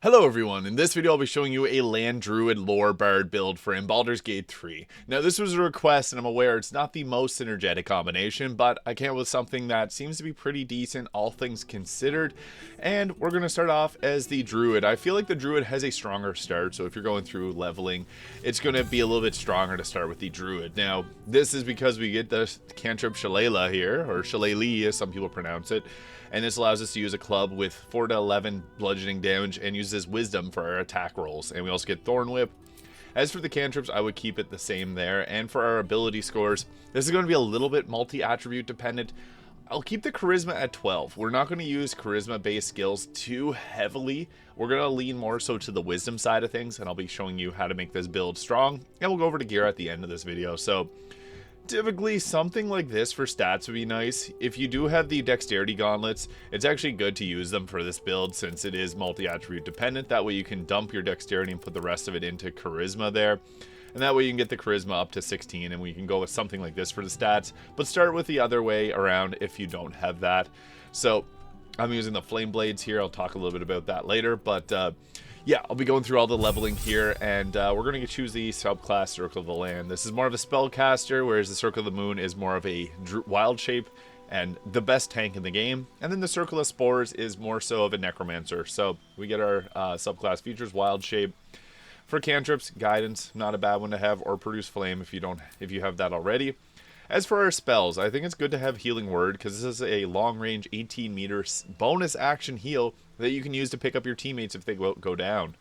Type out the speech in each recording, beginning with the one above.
Hello everyone, in this video I'll be showing you a land druid lore bard build for Baldur's Gate 3. Now this was a request and I'm aware it's not the most synergetic combination, but I came up with something that seems to be pretty decent, all things considered. And we're going to start off as the druid. I feel like the druid has a stronger start, so if you're going through leveling, it's going to be a little bit stronger to start with the druid. Now this is because we get the cantrip Shillelagh here, or Shillelagh as some people pronounce it. And this allows us to use a club with 4 to 11 bludgeoning damage and use this wisdom for our attack rolls. And we also get Thorn Whip. As for the cantrips, I would keep it the same there. And for our ability scores, this is going to be a little bit multi-attribute dependent. I'll keep the charisma at 12. We're not going to use charisma-based skills too heavily. We're going to lean more so to the wisdom side of things, and I'll be showing you how to make this build strong. And we'll go over to gear at the end of this video. So typically, something like this for stats would be nice. If you do have the dexterity gauntlets, it's actually good to use them for this build since it is multi-attribute dependent. That way you can dump your dexterity and put the rest of it into charisma there. And that way you can get the charisma up to 16 and we can go with something like this for the stats. But start with the other way around if you don't have that. So I'm using the flame blades here. I'll talk a little bit about that later. But yeah, I'll be going through all the leveling here, and we're going to choose the subclass Circle of the Land. This is more of a spellcaster, whereas the Circle of the Moon is more of a wild shape and the best tank in the game. And then the Circle of Spores is more so of a necromancer. So we get our subclass features: wild shape. For cantrips, guidance, not a bad one to have, or produce flame if you have that already. As for our spells, I think it's good to have Healing Word because this is a long-range 18-meter bonus action heal that you can use to pick up your teammates if they go down.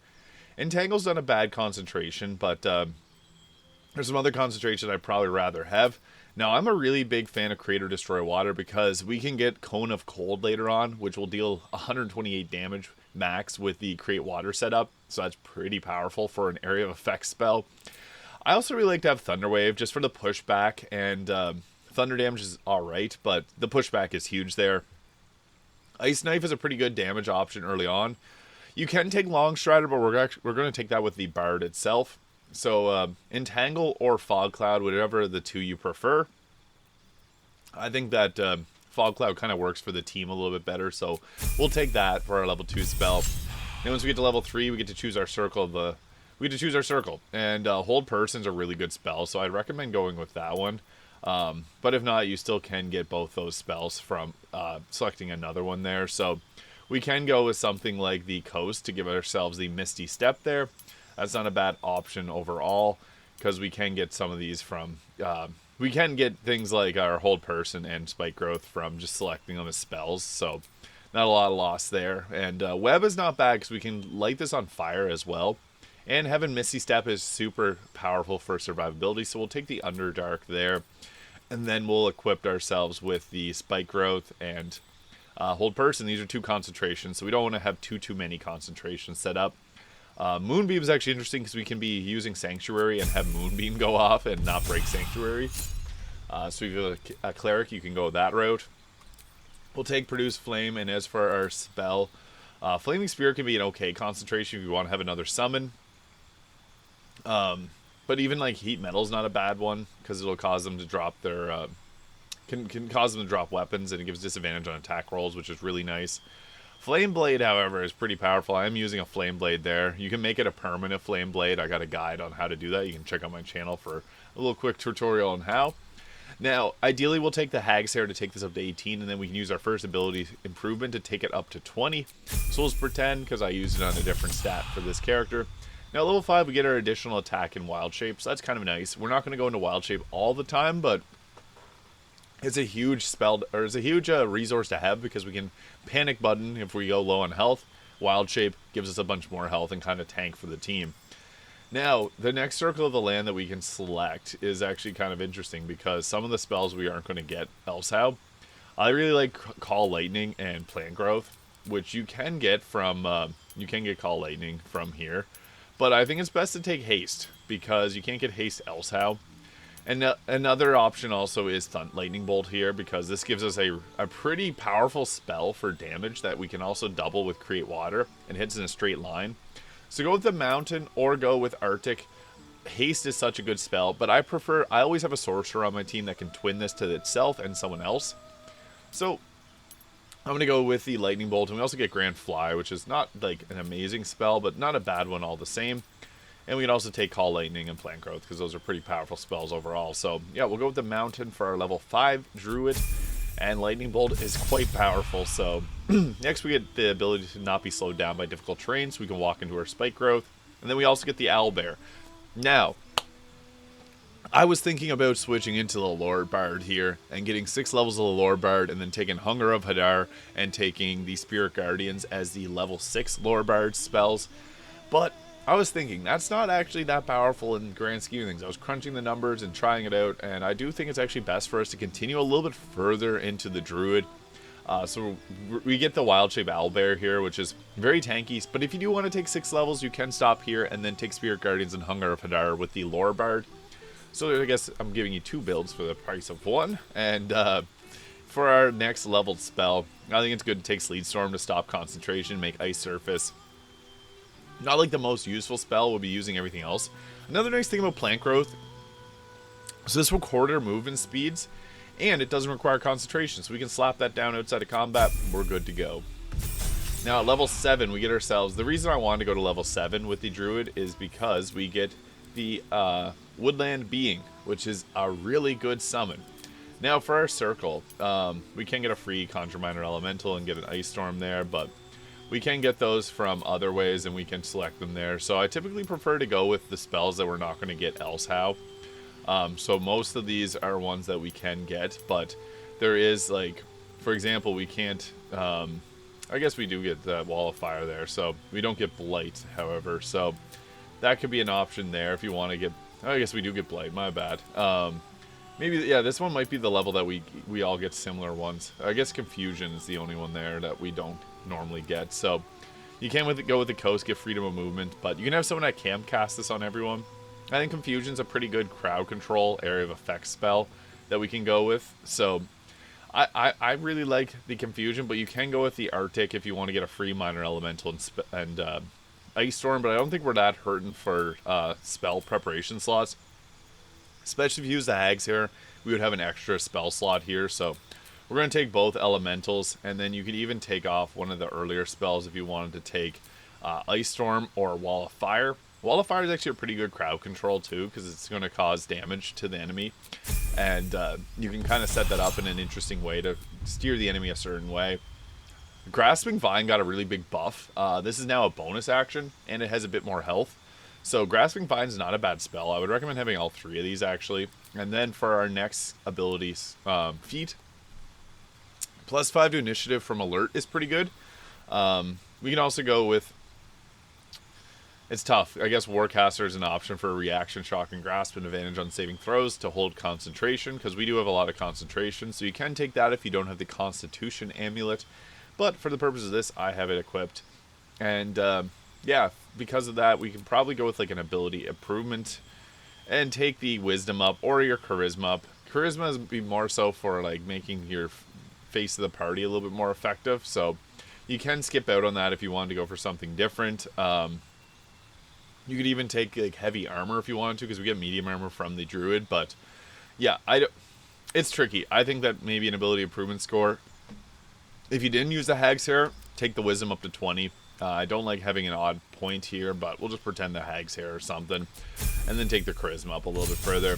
Entangle's not a bad concentration, but there's some other concentration I'd probably rather have. Now, I'm a really big fan of Create or Destroy Water because we can get Cone of Cold later on, which will deal 128 damage max with the Create Water setup, so that's pretty powerful for an area of effect spell. I also really like to have Thunder Wave just for the pushback, and Thunder damage is alright, but the pushback is huge there. Ice Knife is a pretty good damage option early on. You can take Long Strider, but we're going to take that with the Bard itself. So Entangle or Fog Cloud, whatever the two you prefer. I think that Fog Cloud kind of works for the team a little bit better, so we'll take that for our level 2 spell. And once we get to level 3, we get to choose our circle. And Hold Person's a really good spell, so I'd recommend going with that one. But if not, you still can get both those spells from selecting another one there. So we can go with something like the Coast to give ourselves the Misty Step there. That's not a bad option overall because we can get some of these from... we can get things like our Hold Person and Spike Growth from just selecting them as spells. So not a lot of loss there. And Web is not bad because we can light this on fire as well. And having Misty Step is super powerful for survivability, so we'll take the Underdark there. And then we'll equip ourselves with the Spike Growth and Hold Person. These are 2 concentrations, so we don't want to have too many concentrations set up. Moonbeam is actually interesting because we can be using Sanctuary and have Moonbeam go off and not break Sanctuary. So if you're a Cleric, you can go that route. We'll take Produce Flame, and as for our spell, Flaming Spear can be an okay concentration if you want to have another summon. But even like Heat Metal's not a bad one because it'll cause them to drop their can cause them to drop weapons, and it gives disadvantage on attack rolls, which is really nice. Flame Blade, however, is pretty powerful. I'm using a Flame Blade there. You can make it a permanent Flame Blade. I got a guide on how to do that. You can check out my channel for a little quick tutorial on how. Now, ideally, we'll take the Hag's Hair to take this up to 18, and then we can use our first ability improvement to take it up to 20. So let's pretend, because I used it on a different stat for this character. Now, level 5, we get our additional attack in Wild Shape, so that's kind of nice. We're not going to go into Wild Shape all the time, but it's a huge spell, or it's a huge resource to have because we can Panic Button if we go low on health. Wild Shape gives us a bunch more health and kind of tank for the team. Now, the next Circle of the Land that we can select is actually kind of interesting because some of the spells we aren't going to get else how. I really like Call Lightning and Plant Growth, which you can get from, Call Lightning from here. But I think it's best to take Haste, because you can't get Haste else how. And another option also is Lightning Bolt here, because this gives us a pretty powerful spell for damage that we can also double with Create Water, and hits in a straight line. So go with the Mountain or go with Arctic. Haste is such a good spell, but I always have a Sorcerer on my team that can twin this to itself and someone else. So I'm going to go with the Lightning Bolt, and we also get Grand Fly, which is not like an amazing spell, but not a bad one all the same. And we can also take Call Lightning and Plant Growth, because those are pretty powerful spells overall. So, yeah, we'll go with the Mountain for our level 5 Druid, and Lightning Bolt is quite powerful. So, next we get the ability to not be slowed down by difficult terrain, so we can walk into our Spike Growth. And then we also get the Owlbear. Now, I was thinking about switching into the Lord Bard here and getting 6 levels of the Lord Bard and then taking Hunger of Hadar and taking the Spirit Guardians as the level 6 Lord Bard spells. But I was thinking that's not actually that powerful in the grand scheme of things. I was crunching the numbers and trying it out, and I do think it's actually best for us to continue a little bit further into the Druid. So we get the Wild Shape Owlbear here, which is very tanky. But if you do want to take 6 levels, you can stop here and then take Spirit Guardians and Hunger of Hadar with the Lore Bard. So I guess I'm giving you 2 builds for the price of 1. And for our next leveled spell, I think it's good to take Sleet Storm to stop concentration, make Ice Surface. Not like the most useful spell, we'll be using everything else. Another nice thing about Plant Growth, so this will quarter movement speeds, and it doesn't require concentration, so we can slap that down outside of combat, and we're good to go. Now at level 7, we get ourselves, the reason I wanted to go to level 7 with the Druid is because we get the Woodland Being, which is a really good summon. Now for our circle, we can get a free Conjure Minor Elemental and get an Ice Storm there, but we can get those from other ways and we can select them there. So I typically prefer to go with the spells that we're not going to get else how. So most of these are ones that we can get, but there is, like, for example, we can't, I guess we do get the Wall of Fire there, so we don't get Blight, however, so that could be an option there if you want to get, I guess we do get Blight, my bad. Maybe, yeah, this one might be the level that we all get similar ones. I guess Confusion is the only one there that we don't normally get, so you can go with the Coast, get Freedom of Movement, but you can have someone that can cast this on everyone. I think Confusion's a pretty good crowd control area of effect spell that we can go with, so I really like the Confusion, but you can go with the Arctic if you want to get a free Minor Elemental and Ice Storm, but I don't think we're that hurting for spell preparation slots. Especially if you use the Hags here, we would have an extra spell slot here, so we're going to take both Elementals, and then you could even take off one of the earlier spells if you wanted to take Ice Storm or Wall of Fire. Wall of Fire is actually a pretty good crowd control too, because it's going to cause damage to the enemy, and you can kind of set that up in an interesting way to steer the enemy a certain way. Grasping Vine got a really big buff. This is now a bonus action, and it has a bit more health. So Grasping Vine is not a bad spell. I would recommend having all 3 of these, actually. And then for our next abilities, Feat, +5 to Initiative from Alert is pretty good. We can also go with, it's tough. I guess Warcaster is an option for a Reaction Shock and Grasp, and advantage on saving throws to hold concentration, because we do have a lot of concentration. So you can take that if you don't have the Constitution Amulet. But for the purpose of this, I have it equipped. And yeah, because of that, we can probably go with like an ability improvement and take the Wisdom up or your Charisma up. Charisma would be more so for like making your face of the party a little bit more effective. So you can skip out on that if you wanted to go for something different. You could even take like heavy armor if you wanted to, because we get medium armor from the Druid. But yeah, it's tricky. I think that maybe an ability improvement score. If you didn't use the Hags here, take the Wisdom up to 20. I don't like having an odd point here, but we'll just pretend the Hag's here or something. And then take the Charisma up a little bit further.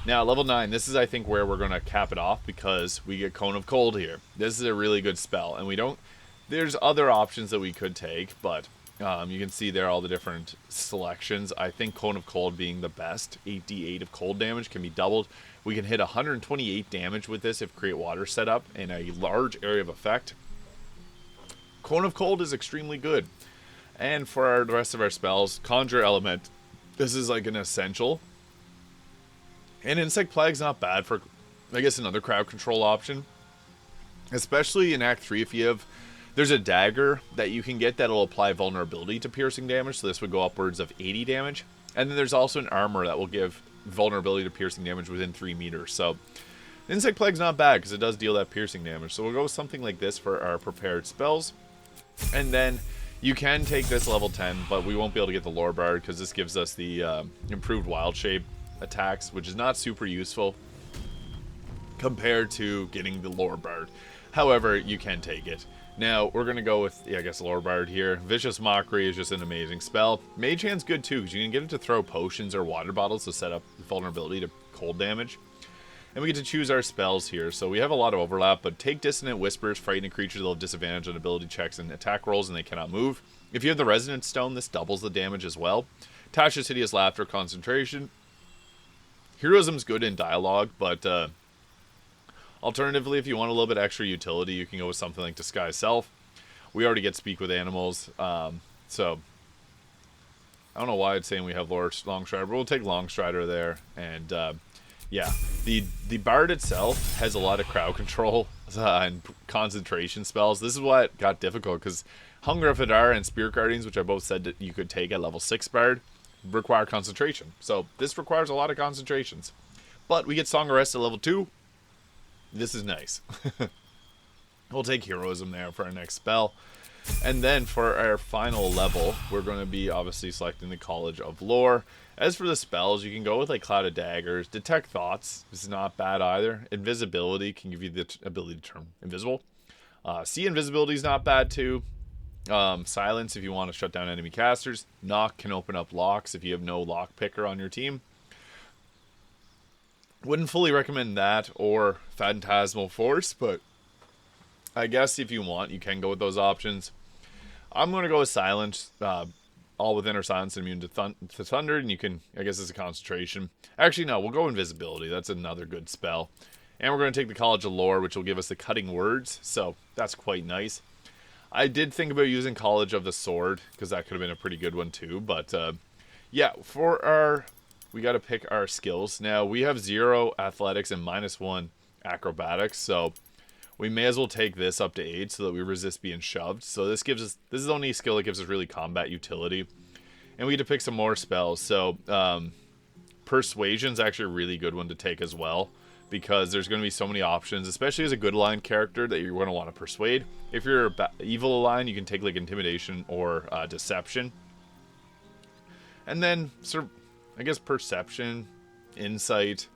Now, level 9, this is, I think, where we're going to cap it off, because we get Cone of Cold here. This is a really good spell, and we don't... There's other options that we could take, but you can see there all the different selections. I think Cone of Cold being the best. 8d8 of cold damage can be doubled. We can hit 128 damage with this if Create Water set up in a large area of effect. Cone of Cold is extremely good. And for the rest of our spells, Conjure Element. This is like an essential. And Insect Plague's not bad for, I guess, another crowd control option. Especially in Act 3 if you have... There's a dagger that you can get that'll apply vulnerability to piercing damage, so this would go upwards of 80 damage. And then there's also an armor that will give vulnerability to piercing damage within 3 meters. So Insect Plague's not bad because it does deal that piercing damage. So we'll go with something like this for our prepared spells. And then you can take this level 10, but we won't be able to get the Lore Bard because this gives us the improved Wild Shape attacks, which is not super useful compared to getting the Lore Bard. However, you can take it. Now, we're going to go with, I guess, Lore Bard here. Vicious Mockery is just an amazing spell. Mage Hand's good too, because you can get it to throw potions or water bottles to set up vulnerability to cold damage. And we get to choose our spells here, so we have a lot of overlap, but take Dissonant Whispers, frighten a creature they'll have disadvantage on ability checks and attack rolls and they cannot move. If you have the Resonant Stone, this doubles the damage as well. Tasha's Hideous Laughter, concentration. Heroism's good in dialogue, but alternatively, if you want a little bit extra utility, you can go with something like Disguise Self. We already get Speak with Animals, so I don't know why it's saying we have Longstrider, but we'll take Longstrider there, and yeah, the Bard itself has a lot of crowd control and concentration spells. This is what got difficult, because Hunger of Hadar and Spirit Guardians, which I both said that you could take at level 6 Bard, require concentration. So this requires a lot of concentrations. But we get Song of Rest at level 2. This is nice. We'll take Heroism there for our next spell. And then for our final level, we're going to be obviously selecting the College of Lore. As for the spells, you can go with like Cloud of Daggers. Detect Thoughts is not bad either. Invisibility can give you the ability to turn invisible. See Invisibility is not bad too. Silence if you want to shut down enemy casters. Knock can open up locks if you have no lock picker on your team. Wouldn't fully recommend that or Phantasmal Force, but I guess if you want, you can go with those options. I'm going to go with Silence. All within our silence and immune to thunder, and you can, I guess it's a concentration. Actually, no, we'll go Invisibility. That's another good spell. And we're going to take the College of Lore, which will give us the Cutting Words, so that's quite nice. I did think about using College of the Sword, because that could have been a pretty good one too, but yeah, for our, we got to pick our skills. Now, we have 0 athletics and -1 acrobatics, so we may as well take this up to 8 so that we resist being shoved. So this gives us, this is the only skill that gives us really combat utility. And we get to pick some more spells. So Persuasion's actually a really good one to take as well, because there's going to be so many options, especially as a good aligned character that you're going to want to persuade. If you're evil aligned, you can take like Intimidation or Deception. And then sort of, I guess, Perception, Insight.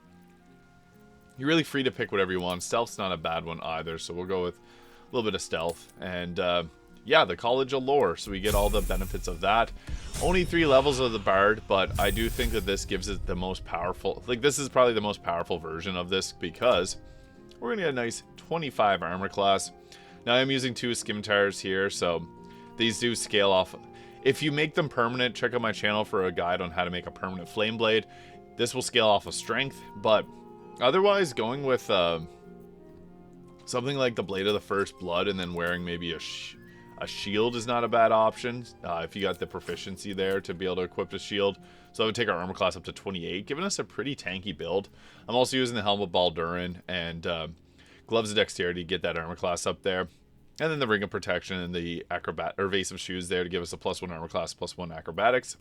You're really free to pick whatever you want. Stealth's not a bad one either, so we'll go with a little bit of Stealth. And yeah, the College of Lore, so we get all the benefits of that. Only 3 levels of the Bard, but I do think that this gives it the most powerful, like this is probably the most powerful version of this, because we're going to get a nice 25 armor class. Now I'm using 2 Scimitar's here, so these do scale off. If you make them permanent, check out my channel for a guide on how to make a permanent Flame Blade. This will scale off of strength, but otherwise, going with something like the Blade of the First Blood and then wearing maybe a shield is not a bad option. If you got the proficiency there to be able to equip a shield. So that would take our armor class up to 28, giving us a pretty tanky build. I'm also using the Helm of Baldur and Gloves of Dexterity to get that armor class up there. And then the Ring of Protection and the Evasive Shoes there to give us a +1 armor class, +1 acrobatics.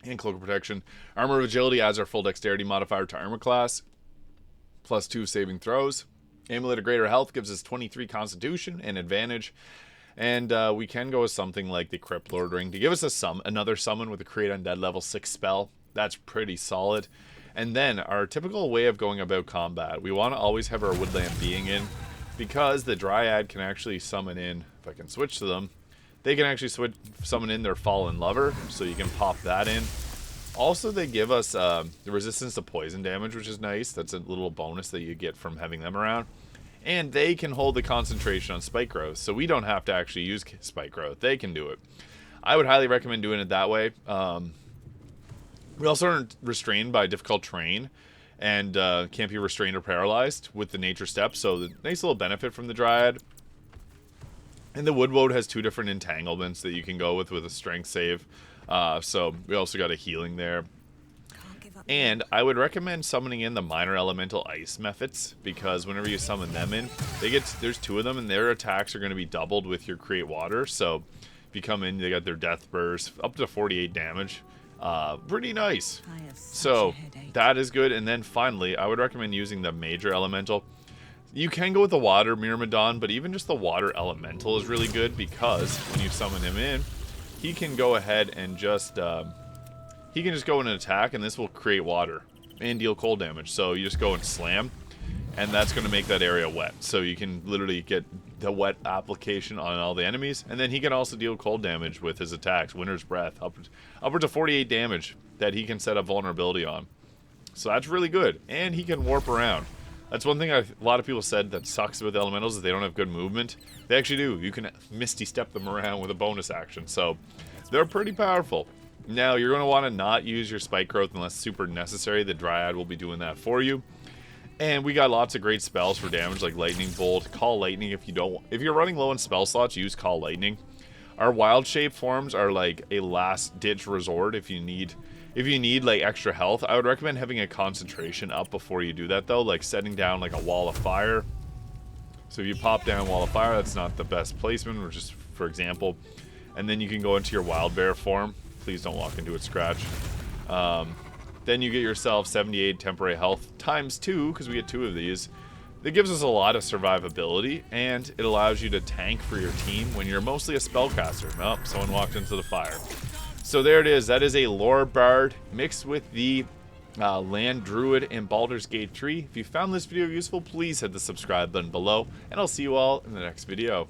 And Cloak of Protection. Armor of Agility adds our full Dexterity modifier to armor class, +2 saving throws. Amulet of Greater Health gives us 23 Constitution and advantage. And we can go with something like the Crypt Lord Ring to give us another summon with a Create Undead level 6 spell. That's pretty solid. And then our typical way of going about combat, we want to always have our Woodland Being in, because the Dryad can actually summon in, if I can switch to them, they can actually summon in their Fallen Lover, so you can pop that in. Also, they give us the resistance to poison damage, which is nice. That's a little bonus that you get from having them around. And they can hold the concentration on Spike Growth, so we don't have to actually use Spike Growth. They can do it. I would highly recommend doing it that way. We also aren't restrained by difficult terrain, and can't be restrained or paralyzed with the Nature Step, so the nice little benefit from the Dryad. And the Woodwoad has 2 different entanglements that you can go with a strength save. So we also got a healing there. And I would recommend summoning in the Minor Elemental Ice methods, because whenever you summon them in, there's 2 of them, and their attacks are going to be doubled with your Create Water. So if you come in, they got their Death Burst, up to 48 damage. Pretty nice. So that is good. And then finally, I would recommend using the Major Elemental. You can go with the Water Myrmidon, but even just the Water Elemental is really good, because when you summon him in, he can go ahead and just go in and attack, and this will create water and deal cold damage. So you just go and slam, and that's going to make that area wet. So you can literally get the wet application on all the enemies, and then he can also deal cold damage with his attacks. Winter's Breath, upwards to 48 damage that he can set up vulnerability on. So that's really good, and he can warp around. That's one thing a lot of people said that sucks with elementals is they don't have good movement. They actually do. You can Misty Step them around with a bonus action, so they're pretty powerful. Now, you're going to want to not use your Spike Growth unless super necessary. The Dryad will be doing that for you. And we got lots of great spells for damage, like Lightning Bolt, Call Lightning. If you're running low on spell slots, use Call Lightning. Our wild shape forms are like a last ditch resort if you need like extra health. I would recommend having a concentration up before you do that though, like setting down like a wall of fire. So if you pop down wall of fire, that's not the best placement, or just for example. And then you can go into your wild bear form. Please don't walk into it, Scratch. Then you get yourself 78 temporary health times 2, because we get 2 of these. That gives us a lot of survivability, and it allows you to tank for your team when you're mostly a spellcaster. Oh, someone walked into the fire. So there it is. That is a Lore Bard mixed with the Land Druid in Baldur's Gate 3. If you found this video useful, please hit the subscribe button below, and I'll see you all in the next video.